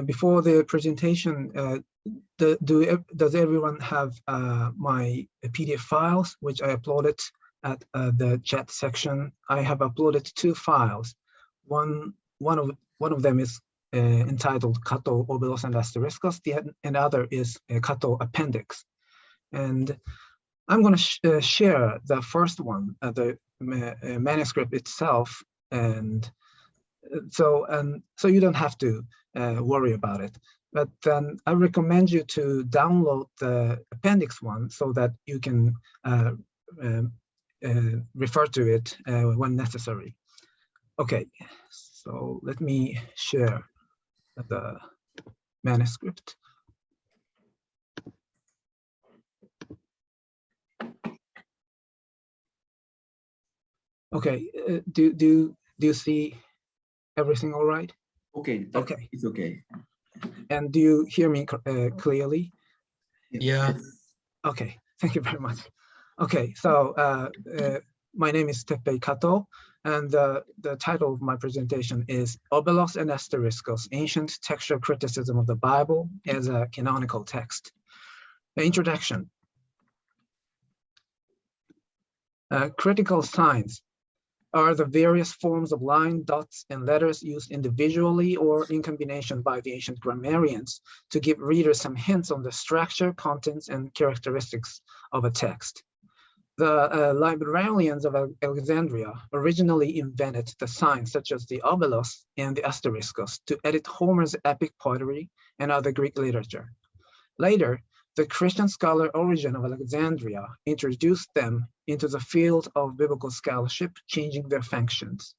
Before the presentation, does everyone have my PDF files, which I uploaded at the chat section? I have uploaded 2 files. One of them is entitled Kato, Obelos, and Asteriskos, and the other is Kato Appendix. And I'm going to share the first one, the manuscript itself, and so you don't have to worry about it. But I recommend you to download the appendix one so that you can refer to it when necessary. Okay, so let me share the manuscript. Okay, do you see everything all right? Okay. Okay. It's okay. And do you hear me clearly? Yeah. Okay, thank you very much. Okay, so my name is Teppei Kato, and the title of my presentation is Obelos and Asteriskos, Ancient Textual Criticism of the Bible as a Canonical Text. The introduction. Critical signs are the various forms of line, dots, and letters used individually or in combination by the ancient grammarians to give readers some hints on the structure, contents, and characteristics of a text. The librarians of Alexandria originally invented the signs such as the Obelos and the Asteriskos to edit Homer's epic poetry and other Greek literature. Later, the Christian scholar Origen of Alexandria introduced them into the field of biblical scholarship, changing their functions.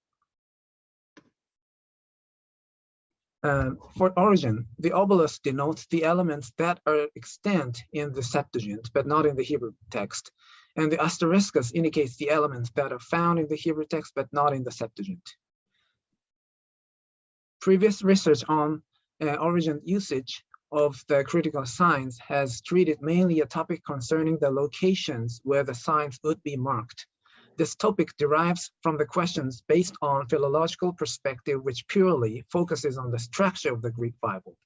For Origen, the Obelos denotes the elements that are extant in the Septuagint, but not in the Hebrew text. And the Asteriskos indicates the elements that are found in the Hebrew text, but not in the Septuagint. Previous research on Origen's usage of the critical signs has treated mainly a topic concerning the locations where the signs would be marked. This topic derives from the questions based on philological perspective, which purely focuses on the structure of the Greek Bible.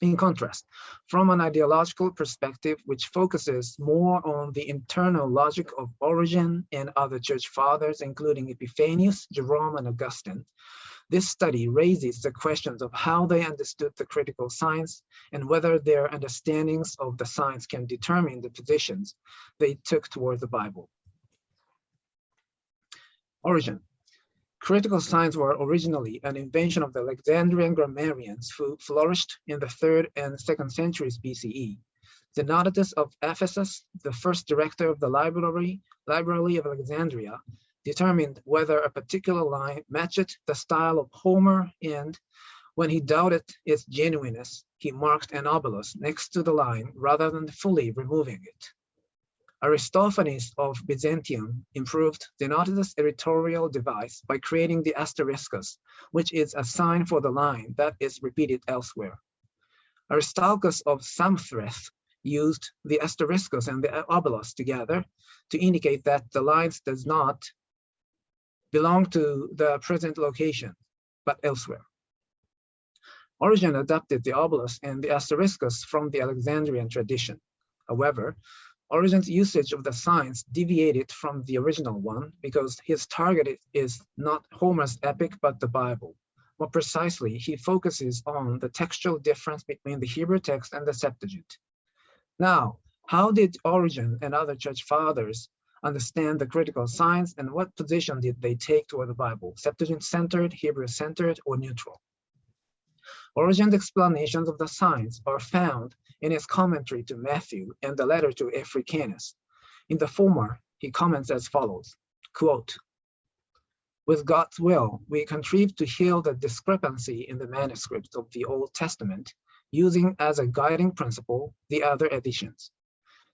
In contrast, from an ideological perspective, which focuses more on the internal logic of Origen and other church fathers, including Epiphanius, Jerome, and Augustine, this study raises the questions of how they understood the critical signs and whether their understandings of the signs can determine the positions they took toward the Bible. Origin. Critical signs were originally an invention of the Alexandrian grammarians who flourished in the 3rd and 2nd centuries BCE. Zenodotus of Ephesus, the first director of the library of Alexandria, determined whether a particular line matched the style of Homer, and when he doubted its genuineness, he marked an obelos next to the line rather than fully removing it. Aristophanes of Byzantium improved Zenodotus' editorial device by creating the Asteriskos, which is a sign for the line that is repeated elsewhere. Aristarchus of Samothrace used the Asteriskos and the obelos together to indicate that the lines does not belong to the present location, but elsewhere. Origen adopted the obelos and the Asteriskos from the Alexandrian tradition. However, Origen's usage of the signs deviated from the original one because his target is not Homer's epic, but the Bible. More precisely, he focuses on the textual difference between the Hebrew text and the Septuagint. Now, how did Origen and other church fathers understand the critical signs, and what position did they take toward the Bible? Septuagint-centered, Hebrew-centered, or neutral? Origen's explanations of the signs are found in his commentary to Matthew and the letter to Africanus. In the former, he comments as follows, quote, "With God's will, we contrived to heal the discrepancy in the manuscripts of the Old Testament, using as a guiding principle the other editions.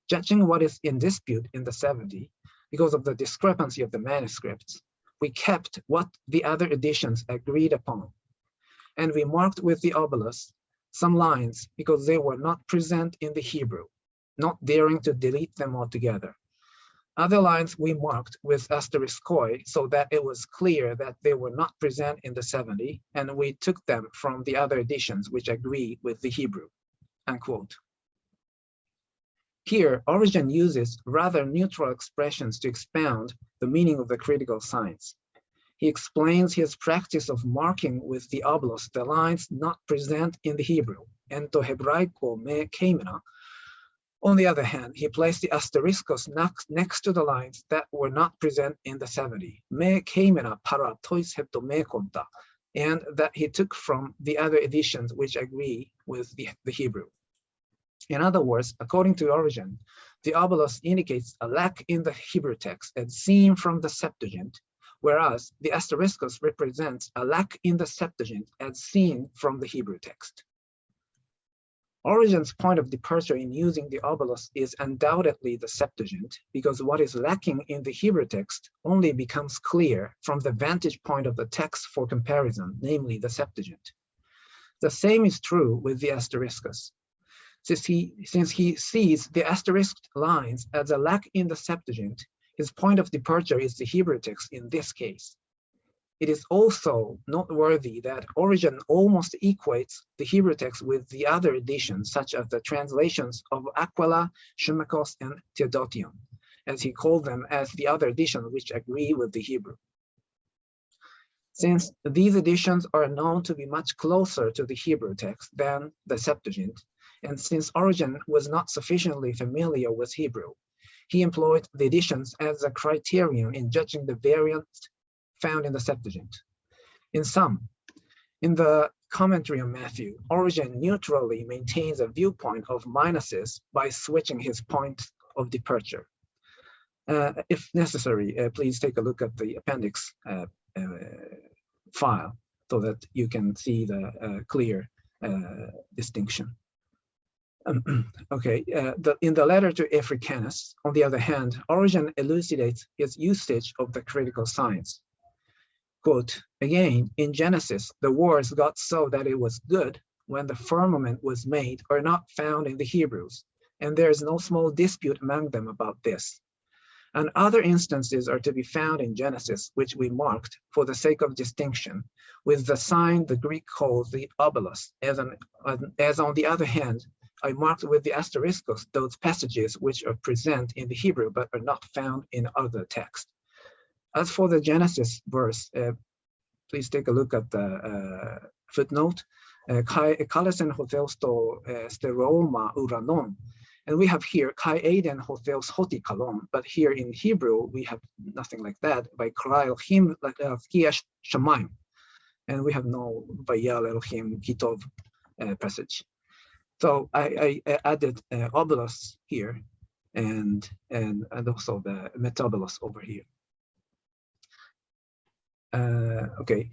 Judging what is in dispute in the 70, because of the discrepancy of the manuscripts, we kept what the other editions agreed upon. And we marked with the obelos some lines because they were not present in the Hebrew, not daring to delete them altogether. Other lines we marked with asteriskoi so that it was clear that they were not present in the 70, and we took them from the other editions which agree with the Hebrew, unquote. Here, Origen uses rather neutral expressions to expound the meaning of the critical signs. He explains his practice of marking with the obelos the lines not present in the Hebrew, ento hebraiko me keimena. On the other hand, he placed the asteriskos next to the lines that were not present in the 70, me keimena para tois hepto me konta, and that he took from the other editions which agree with the Hebrew. In other words, according to Origen, the obelos indicates a lack in the Hebrew text as seen from the Septuagint, whereas the asteriskos represents a lack in the Septuagint as seen from the Hebrew text. Origen's point of departure in using the obelos is undoubtedly the Septuagint, because what is lacking in the Hebrew text only becomes clear from the vantage point of the text for comparison, namely the Septuagint. The same is true with the asteriskos. Since he sees the asterisked lines as a lack in the Septuagint, his point of departure is the Hebrew text in this case. It is also noteworthy that Origen almost equates the Hebrew text with the other editions, such as the translations of Aquila, Symmachus, and Theodotion, as he called them as the other editions which agree with the Hebrew. Since these editions are known to be much closer to the Hebrew text than the Septuagint, and since Origen was not sufficiently familiar with Hebrew, he employed the editions as a criterion in judging the variants found in the Septuagint. In sum, in the commentary on Matthew, Origen neutrally maintains a viewpoint of minuses by switching his point of departure. If necessary, please take a look at the appendix file so that you can see the clear distinction. Okay, in the letter to Africanus, on the other hand, Origen elucidates his usage of the critical signs. Quote, again, in Genesis, the words "God saw that it was good" when the firmament was made are not found in the Hebrews, and there is no small dispute among them about this. And other instances are to be found in Genesis, which we marked for the sake of distinction, with the sign the Greek calls the obelos, as on the other hand, I marked with the asteriskos those passages which are present in the Hebrew but are not found in other texts. As for the Genesis verse, please take a look at the footnote. Kai ekalesen hotheos to steroma uranon. And we have here Kai Aiden hotheos hoti kalon, but here in Hebrew we have nothing like that. By Krai Elohim kiash shamayim, and we have no Vayal Elohim kitov passage. So I added obelos here, and also the metabolos over here. Okay,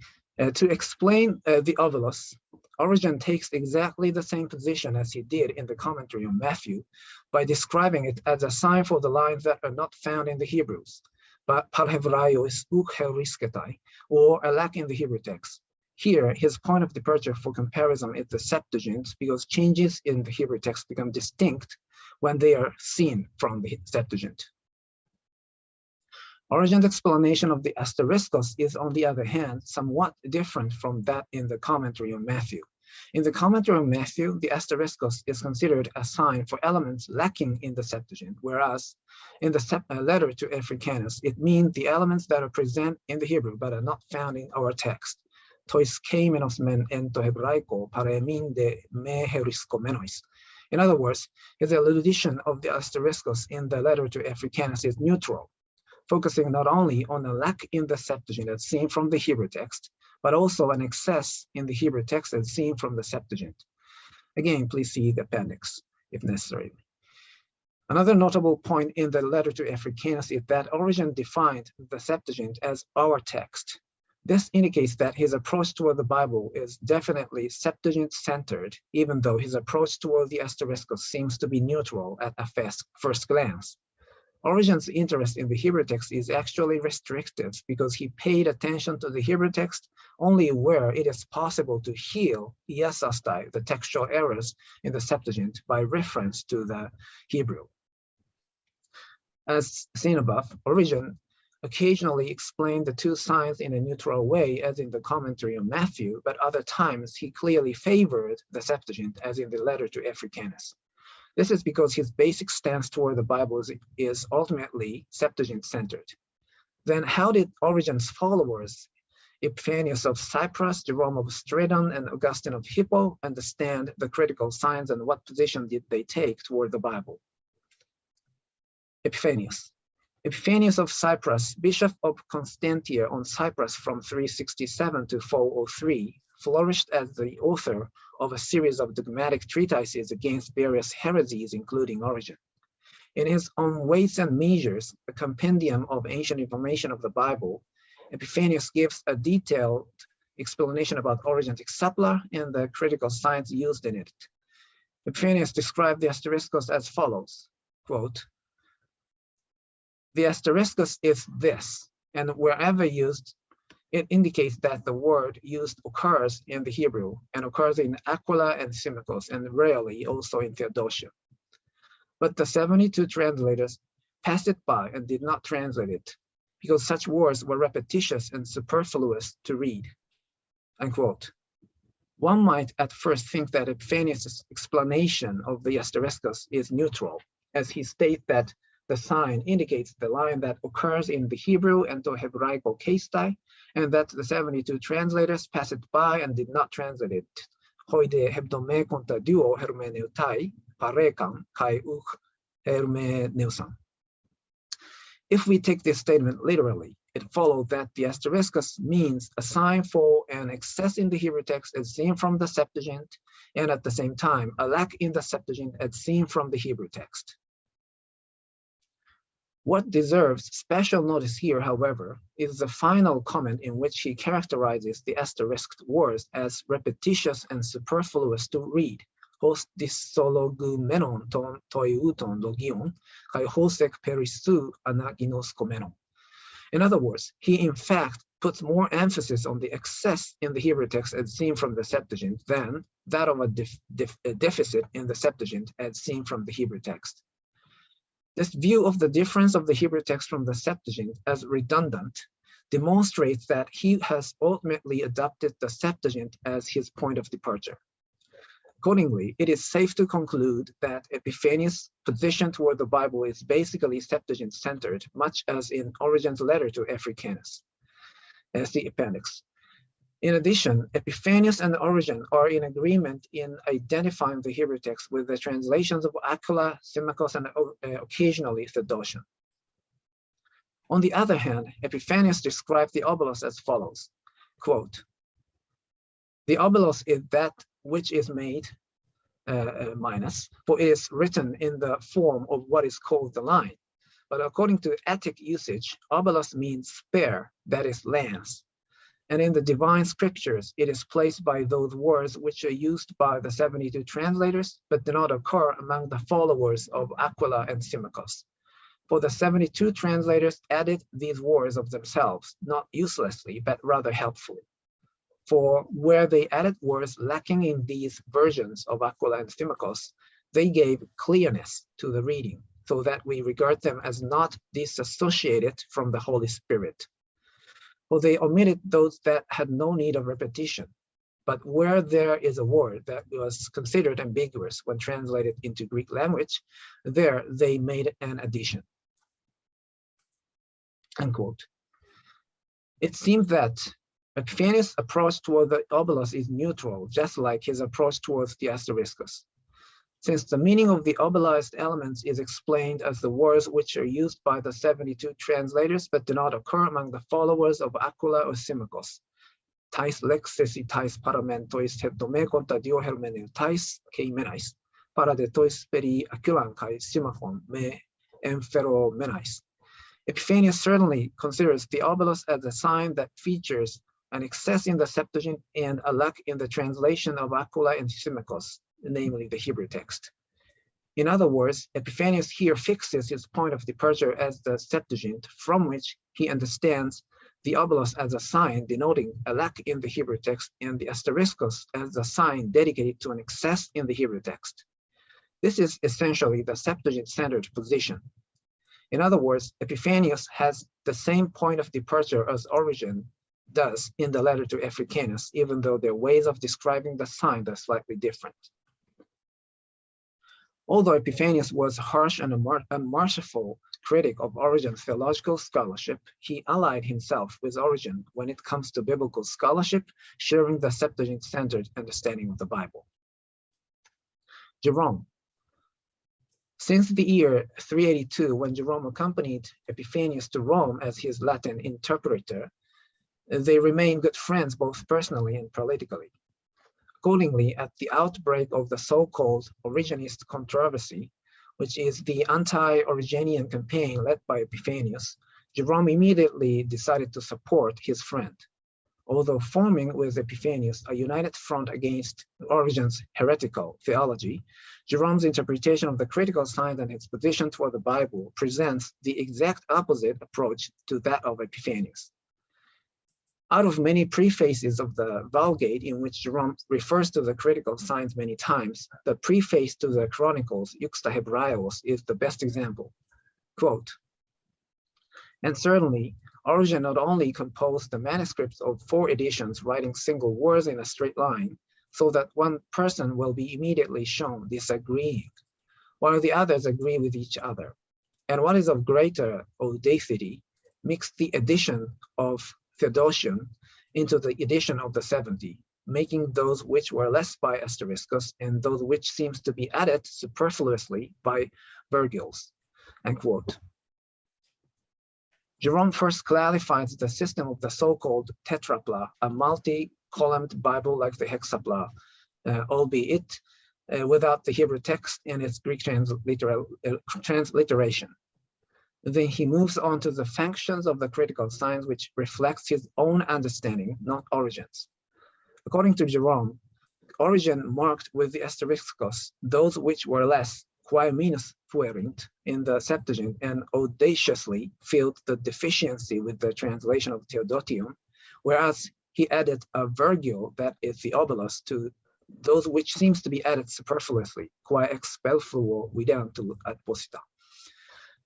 to explain the obelos, Origen takes exactly the same position as he did in the commentary on Matthew by describing it as a sign for the lines that are not found in the Hebrews, but parhevraios ukherisketai, or a lack in the Hebrew text. Here, his point of departure for comparison is the Septuagint, because changes in the Hebrew text become distinct when they are seen from the Septuagint. Origen's explanation of the asteriskos is, on the other hand, somewhat different from that in the commentary on Matthew. In the commentary on Matthew, the asteriskos is considered a sign for elements lacking in the Septuagint, whereas in the letter to Africanus, it means the elements that are present in the Hebrew but are not found in our text. Tois keimenos men ento hebraiko paremin de me heriskomenos. In other words, his elucidation of the asteriskos in the letter to Africanus is neutral, focusing not only on a lack in the Septuagint as seen from the Hebrew text, but also an excess in the Hebrew text as seen from the Septuagint. Again, please see the appendix if necessary. Another notable point in the letter to Africanus is that Origen defined the Septuagint as our text. This indicates that his approach toward the Bible is definitely Septuagint-centered, even though his approach toward the asteriskos seems to be neutral at a first glance. Origen's interest in the Hebrew text is actually restrictive because he paid attention to the Hebrew text only where it is possible to heal iasastai, the textual errors in the Septuagint, by reference to the Hebrew. As seen above, Origen occasionally explained the two signs in a neutral way, as in the commentary on Matthew, but other times he clearly favored the Septuagint, as in the letter to Africanus. This is because his basic stance toward the Bible is ultimately Septuagint-centered. Then how did Origen's followers, Epiphanius of Cyprus, Jerome of Stridon, and Augustine of Hippo, understand the critical signs, and what position did they take toward the Bible? Epiphanius. Epiphanius of Cyprus, Bishop of Constantia on Cyprus from 367 to 403, flourished as the author of a series of dogmatic treatises against various heresies, including Origen. In his On Weights and Measures, a compendium of ancient information of the Bible, Epiphanius gives a detailed explanation about Origen's exemplar and the critical signs used in it. Epiphanius described the Asteriskos as follows, quote, "The Asteriskos is this, and wherever used, it indicates that the word used occurs in the Hebrew and occurs in Aquila and Symmachus, and rarely also in Theodosia. But the 72 translators passed it by and did not translate it, because such words were repetitious and superfluous to read," unquote. One might at first think that Epiphanius' explanation of the Asteriskos is neutral, as he states that the sign indicates the line that occurs in the Hebrew and to Hebraico casetai, and that the 72 translators passed it by and did not translate it. Hoide hebdome conta duo hermeneutai, parekan kai uch hermeneusan. If we take this statement literally, it follows that the Asteriskos means a sign for an excess in the Hebrew text as seen from the Septuagint, and at the same time, a lack in the Septuagint as seen from the Hebrew text. What deserves special notice here, however, is the final comment in which he characterizes the asterisked words as repetitious and superfluous to read. Hos dissologumenon ton toiuton logion, kai hosek perisu anaginos komenon. In other words, he in fact puts more emphasis on the excess in the Hebrew text as seen from the Septuagint than that of a deficit in the Septuagint as seen from the Hebrew text. This view of the difference of the Hebrew text from the Septuagint as redundant demonstrates that he has ultimately adopted the Septuagint as his point of departure. Accordingly, it is safe to conclude that Epiphanius' position toward the Bible is basically Septuagint-centered, much as in Origen's letter to Africanus, as the appendix. In addition, Epiphanius and Origen are in agreement in identifying the Hebrew text with the translations of Aquila, Symmachus, and occasionally Theodotion. On the other hand, Epiphanius described the Obelos as follows, quote, "The Obelos is that which is made minus, for it is written in the form of what is called the line. But according to Attic usage, Obelos means spear, that is lance. And in the divine scriptures, it is placed by those words which are used by the 72 translators, but do not occur among the followers of Aquila and Symmachus. For the 72 translators added these words of themselves, not uselessly, but rather helpfully. For where they added words lacking in these versions of Aquila and Symmachus, they gave clearness to the reading, so that we regard them as not disassociated from the Holy Spirit. For they omitted those that had no need of repetition, but where there is a word that was considered ambiguous when translated into Greek language, there they made an addition." Unquote. It seems that Epiphanius' approach toward the Obelos is neutral, just like his approach towards the Asteriskos. Since the meaning of the obelized elements is explained as the words which are used by the 72 translators but do not occur among the followers of Aquila or Symmachus. Tais lexesi tais paramentois hebdome conta dio hermeneutais keimenais, paradetois peri Aquilan kai Symmachon me empheromenais. Epiphanius certainly considers the Obelos as a sign that features an excess in the Septuagint and a lack in the translation of Aquila and Symmachus, namely the Hebrew text. In other words, Epiphanius here fixes his point of departure as the Septuagint, from which he understands the Obelos as a sign denoting a lack in the Hebrew text, and the Asteriskos as a sign dedicated to an excess in the Hebrew text. This is essentially the Septuagint-centered position. In other words, Epiphanius has the same point of departure as Origen does in the letter to Africanus, even though their ways of describing the sign are slightly different. Although Epiphanius was a harsh and unmerciful critic of Origen's theological scholarship, he allied himself with Origen when it comes to biblical scholarship, sharing the Septuagint-centered understanding of the Bible. Jerome. Since the year 382, when Jerome accompanied Epiphanius to Rome as his Latin interpreter, they remained good friends both personally and politically. Accordingly, at the outbreak of the so-called Origenist controversy, which is the anti-Origenian campaign led by Epiphanius, Jerome immediately decided to support his friend. Although forming with Epiphanius a united front against Origen's heretical theology, Jerome's interpretation of the critical signs and his position toward the Bible presents the exact opposite approach to that of Epiphanius. Out of many prefaces of the Vulgate in which Jerome refers to the critical signs many times, the preface to the Chronicles, Juxta Hebraios, is the best example. Quote, and certainly, Origen not only composed the manuscripts of 4 editions writing single words in a straight line, so that one person will be immediately shown disagreeing, while the others agree with each other. And what is of greater audacity, mixed the edition of Theodosian into the edition of the 70, making those which were less by Asteriskos and those which seems to be added superfluously by Virgils, end quote. Jerome first clarifies the system of the so-called tetrapla, a multi-columned Bible like the hexapla, albeit without the Hebrew text and its Greek transliteration. Then he moves on to the functions of the critical signs, which reflects his own understanding, not Origen's. According to Jerome, Origen marked with the Asteriskos those which were less, quae minus fuerint, in the Septuagint, and audaciously filled the deficiency with the translation of Theodotium, whereas he added a Virgil, that is the Obelos, to those which seems to be added superfluously, quae expelfluo videantur ad posita.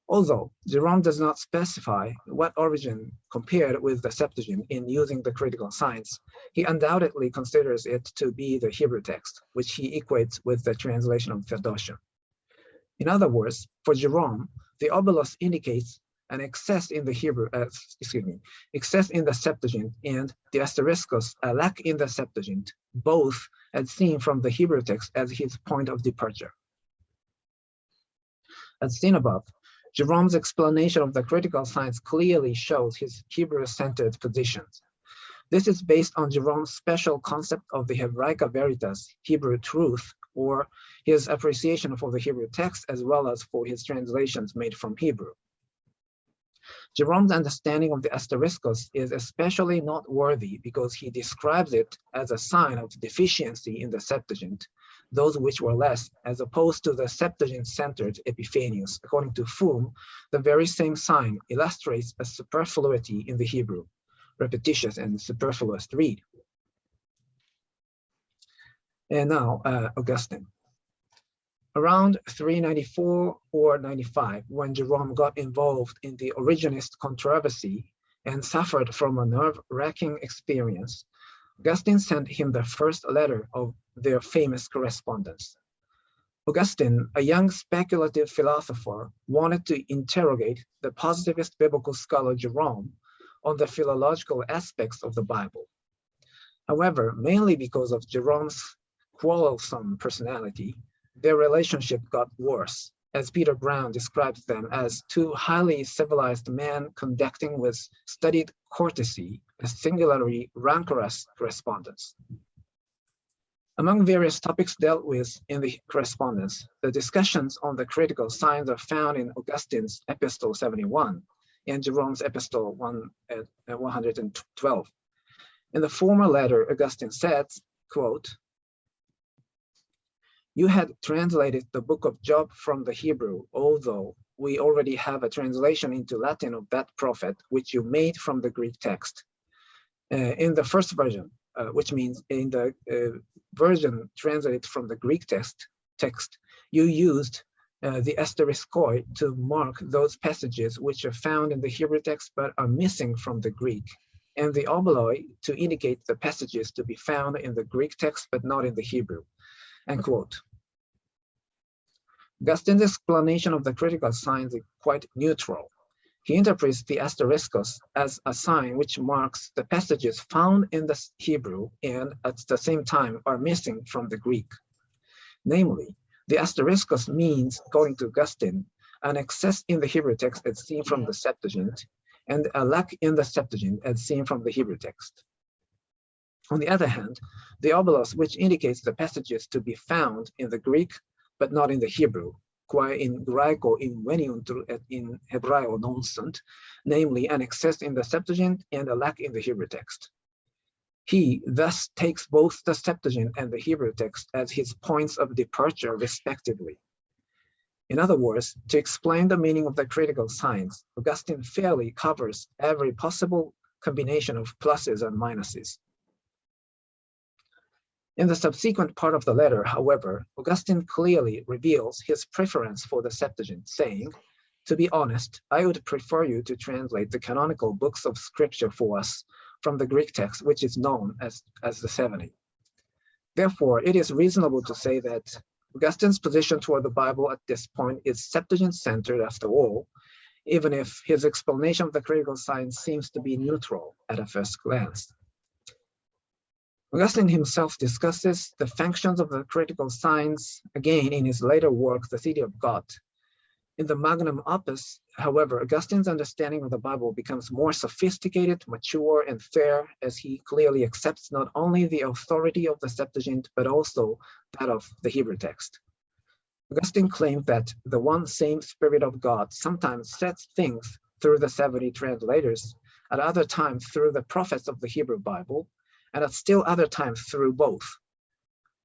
Although Jerome does not specify what Origen compared with the Septuagint in using the critical signs, he undoubtedly considers it to be the Hebrew text, which he equates with the translation of Theodotion. In other words, for Jerome, the Obelos indicates an excess in the excess in the Septuagint, and the Asteriskos a lack in the Septuagint, both as seen from the Hebrew text as his point of departure. As seen above, Jerome's explanation of the critical signs clearly shows his Hebrew-centered positions. This is based on Jerome's special concept of the Hebraica Veritas, Hebrew truth, or his appreciation for the Hebrew text as well as for his translations made from Hebrew. Jerome's understanding of the Asteriskos is especially noteworthy because he describes it as a sign of deficiency in the Septuagint, those which were less, as opposed to the Septuagint-centered Epiphanius, according to whom the very same sign illustrates a superfluity in the Hebrew, repetitious and superfluous read. And now, Augustine. Around 394 or 95, when Jerome got involved in the Origenist controversy and suffered from a nerve-wracking experience, Augustine sent him the first letter of their famous correspondence. Augustine, a young speculative philosopher, wanted to interrogate the positivist biblical scholar Jerome on the philological aspects of the Bible. However, mainly because of Jerome's quarrelsome personality, their relationship got worse, as Peter Brown describes them as 2 highly civilized men conducting with studied courtesy a singularly rancorous correspondence. Among various topics dealt with in the correspondence, the discussions on the critical signs are found in Augustine's Epistle 71 and Jerome's Epistle 112. In the former letter, Augustine says, quote, "You had translated the book of Job from the Hebrew, although we already have a translation into Latin of that prophet, which you made from the Greek text. In the first version, which means in the version translated from the Greek text, you used the asteriskoi to mark those passages which are found in the Hebrew text but are missing from the Greek, and the obeloi to indicate the passages to be found in the Greek text but not in the Hebrew, end quote. Augustine's explanation of the critical signs is quite neutral. He interprets the asteriskos as a sign which marks the passages found in the Hebrew and at the same time are missing from the Greek. Namely, the asteriskos means, according to Augustine, an excess in the Hebrew text as seen from the Septuagint, and a lack in the Septuagint as seen from the Hebrew text. On the other hand, the obelos, which indicates the passages to be found in the Greek but not in the Hebrew, qua in Graiko inveniuntur et in Hebraio non sunt, namely an excess in the Septuagint and a lack in the Hebrew text. He thus takes both the Septuagint and the Hebrew text as his points of departure respectively. In other words, to explain the meaning of the critical signs, Augustine fairly covers every possible combination of pluses and minuses. In the subsequent part of the letter, however, Augustine clearly reveals his preference for the Septuagint, saying, "To be honest, I would prefer you to translate the canonical books of scripture for us from the Greek text, which is known as the 70. Therefore, it is reasonable to say that Augustine's position toward the Bible at this point is Septuagint-centered after all, even if his explanation of the critical signs seems to be neutral at a first glance. Augustine himself discusses the functions of the critical signs again in his later work, The City of God. In the magnum opus, however, Augustine's understanding of the Bible becomes more sophisticated, mature, and fair as he clearly accepts not only the authority of the Septuagint, but also that of the Hebrew text. Augustine claimed that the one same Spirit of God sometimes sets things through the 70 translators, at other times through the prophets of the Hebrew Bible, and at still other times through both.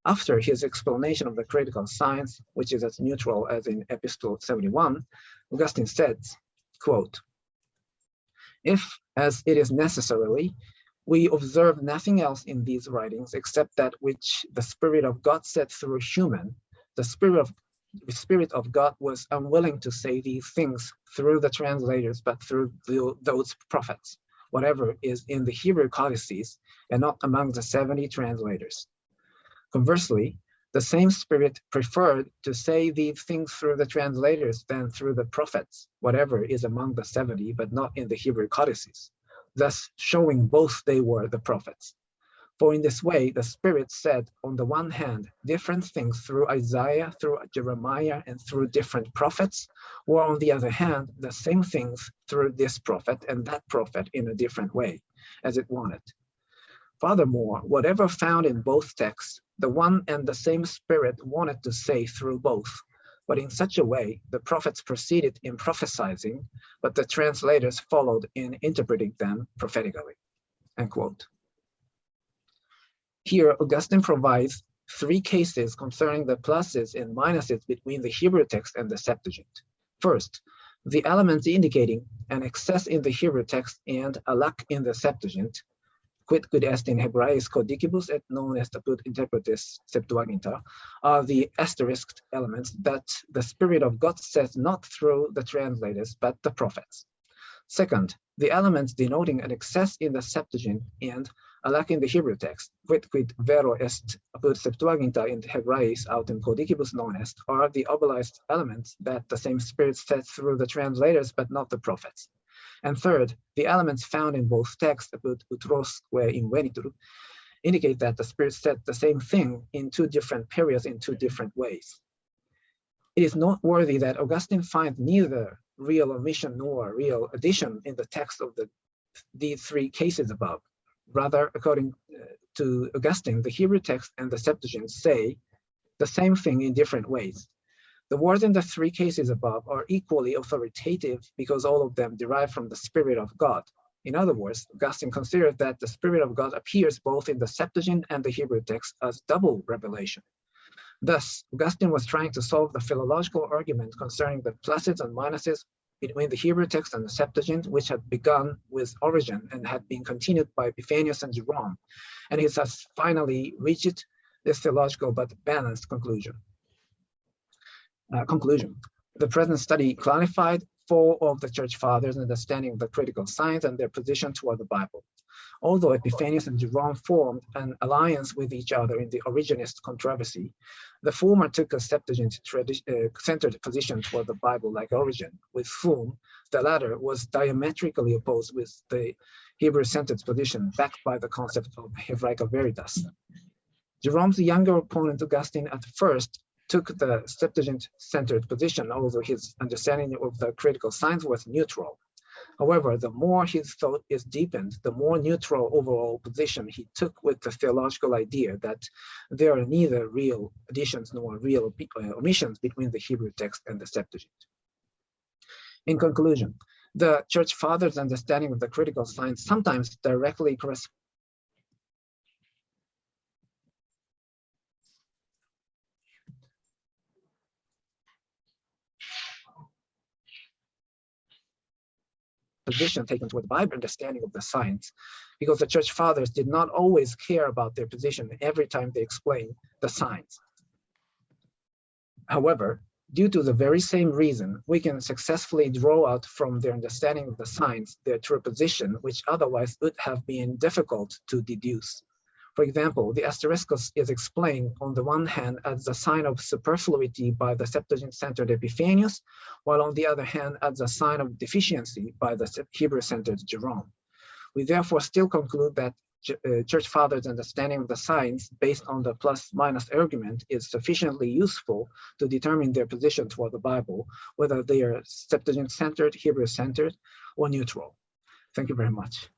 After his explanation of the critical signs, which is as neutral as in Epistle 71, Augustine says, quote, "If, as it is necessarily, we observe nothing else in these writings except that which the Spirit of God said through human, the Spirit of God was unwilling to say these things through the translators, but through those prophets, whatever is in the Hebrew codices, and not among the 70 translators. Conversely, the same Spirit preferred to say these things through the translators than through the prophets, whatever is among the 70, but not in the Hebrew codices, thus showing both they were the prophets. For in this way, the Spirit said, on the one hand, different things through Isaiah, through Jeremiah, and through different prophets, or on the other hand, the same things through this prophet and that prophet in a different way, as it wanted. Furthermore, whatever found in both texts, the one and the same Spirit wanted to say through both, but in such a way, the prophets proceeded in prophesying, but the translators followed in interpreting them prophetically." End quote. Here, Augustine provides 3 cases concerning the pluses and minuses between the Hebrew text and the Septuagint. First, the elements indicating an excess in the Hebrew text and a lack in the Septuagint, quid est in Hebraeis codicibus et non est apud interpretis Septuaginta, are the asterisked elements that the Spirit of God says not through the translators, but the prophets. Second, the elements denoting an excess in the Septuagint and a lack in the Hebrew text, quid vero est apud Septuaginta in Hebraeis autem codicibus non est, are the obelized elements that the same Spirit says through the translators, but not the prophets. And third, the elements found in both texts, apud utrosque invenitur, indicate that the Spirit said the same thing in 2 different periods in 2 different ways. It is noteworthy that Augustine finds neither real omission nor real addition in the text of these 3 cases above. Rather, according to Augustine, the Hebrew text and the Septuagint say the same thing in different ways. The words in the 3 cases above are equally authoritative because all of them derive from the Spirit of God. In other words, Augustine considers that the Spirit of God appears both in the Septuagint and the Hebrew text as double revelation. Thus, Augustine was trying to solve the philological argument concerning the pluses and minuses between the Hebrew text and the Septuagint, which had begun with Origen and had been continued by Epiphanius and Jerome, and he has finally reached this theological but balanced conclusion. Conclusion. The present study clarified four of the Church Fathers' understanding of the critical science and their position toward the Bible. Although Epiphanius and Jerome formed an alliance with each other in the Origenist controversy, the former took a Septuagint-centered position toward the Bible like Origen, with whom the latter was diametrically opposed with the Hebrew-centered position backed by the concept of Hebraica Veritas. Jerome's younger opponent Augustine at first took the Septuagint-centered position, although his understanding of the critical science was neutral. However, the more his thought is deepened, the more neutral overall position he took with the theological idea that there are neither real additions nor real omissions between the Hebrew text and the Septuagint. In conclusion, the Church Fathers' understanding of the critical science sometimes directly corresponds position taken toward the Bible understanding of the science, because the Church Fathers did not always care about their position every time they explain the science. However, due to the very same reason, we can successfully draw out from their understanding of the science their true position, which otherwise would have been difficult to deduce. For example, the Asteriskos is explained on the one hand as the sign of superfluity by the Septuagint-centered Epiphanius, while on the other hand as a sign of deficiency by the Hebrew-centered Jerome. We therefore still conclude that Church Fathers' understanding of the science based on the plus-minus argument is sufficiently useful to determine their position toward the Bible, whether they are Septuagint-centered, Hebrew-centered, or neutral. Thank you very much.